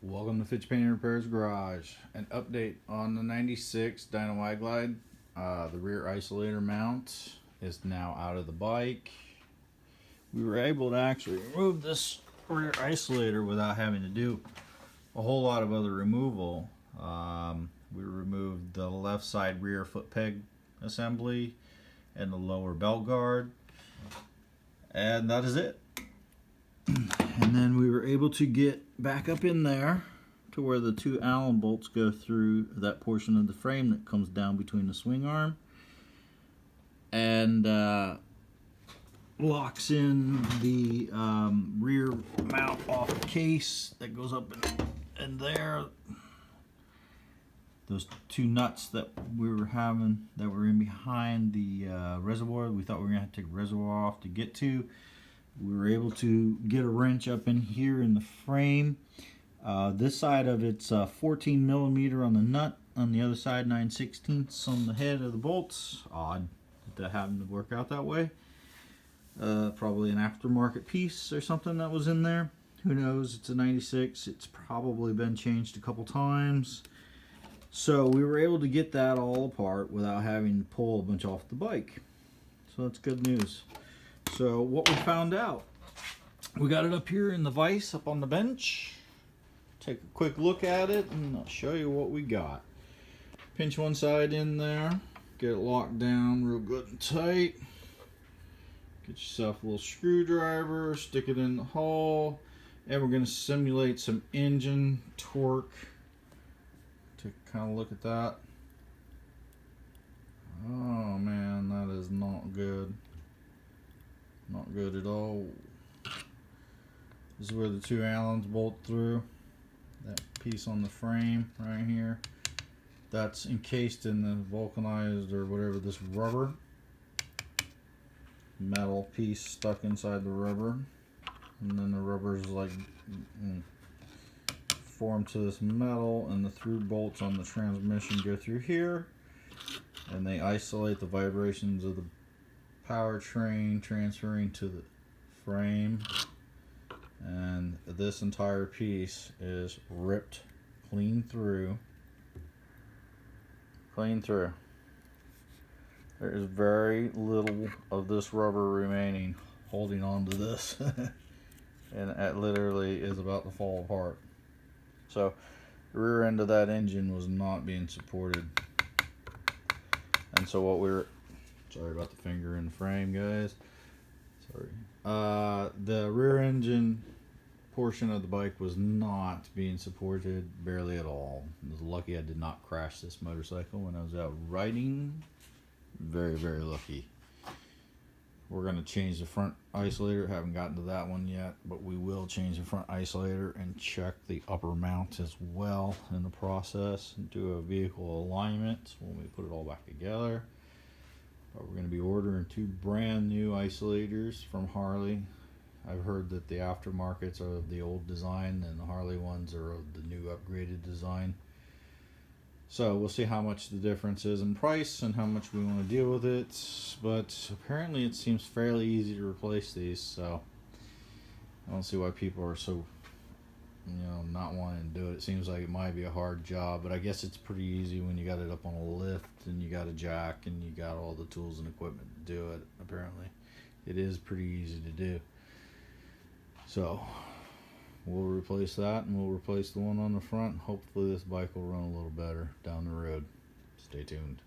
Welcome to Fitch Painting Repairs Garage. An update on the 96 Dyno Y-Glide. The rear isolator mount is now out of the bike. We were able to actually remove this rear isolator without having to do a whole lot of other removal. We removed the left side rear foot peg assembly and the lower belt guard, and that is it. And then we were able to get back up in there to where the two Allen bolts go through that portion of the frame that comes down between the swing arm and locks in the rear mount off the case that goes up in there. Those two nuts that we were having that were in behind the reservoir, we thought we were going to have to take the reservoir off to get to. We were able to get a wrench up in here in the frame. This side of it's 14 millimeter on the nut. On the other side, 9/16 on the head of the bolts. Odd that happened to work out that way. Probably an aftermarket piece or something that was in there. Who knows? It's a 96. It's probably been changed a couple times. So we were able to get that all apart without having to pull a bunch off the bike. So that's good news. So what we found out, we got it up here in the vise up on the bench. Take a quick look at it and I'll show you what we got. Pinch one side in there, get it locked down real good and tight. Get yourself a little screwdriver, stick it in the hole, and we're going to simulate some engine torque. Take a kind of look at that. Oh man, that is not good. Not good at all. This is where the two Allens bolt through. That piece on the frame right here. That's encased in the vulcanized or whatever, this rubber. Metal piece stuck inside the rubber. And then the rubber is like formed to this metal, and the through bolts on the transmission go through here. And they isolate the vibrations of the powertrain transferring to the frame, and this entire piece is ripped clean through. There is very little of this rubber remaining holding on to this and it literally is about to fall apart. So the rear end of that engine was not being supported, and so what sorry about the finger in the frame, guys. Sorry. The rear engine portion of the bike was not being supported barely at all. I was lucky I did not crash this motorcycle when I was out riding. Very, very lucky. We're going to change the front isolator. Haven't gotten to that one yet, but we will change the front isolator and check the upper mount as well in the process and do a vehicle alignment when we put it all back together. We're going to be ordering two brand new isolators from Harley. I've heard that the aftermarkets are of the old design and the Harley ones are of the new upgraded design. So we'll see how much the difference is in price and how much we want to deal with it. But apparently it seems fairly easy to replace these, so I don't see why people are so, not wanting to do it. It seems like it might be a hard job, but I guess it's pretty easy when you got it up on a lift and you got a jack and you got all the tools and equipment to do it. Apparently it is pretty easy to do. So we'll replace that, and we'll replace the one on the front. Hopefully this bike will run a little better down the road. Stay tuned.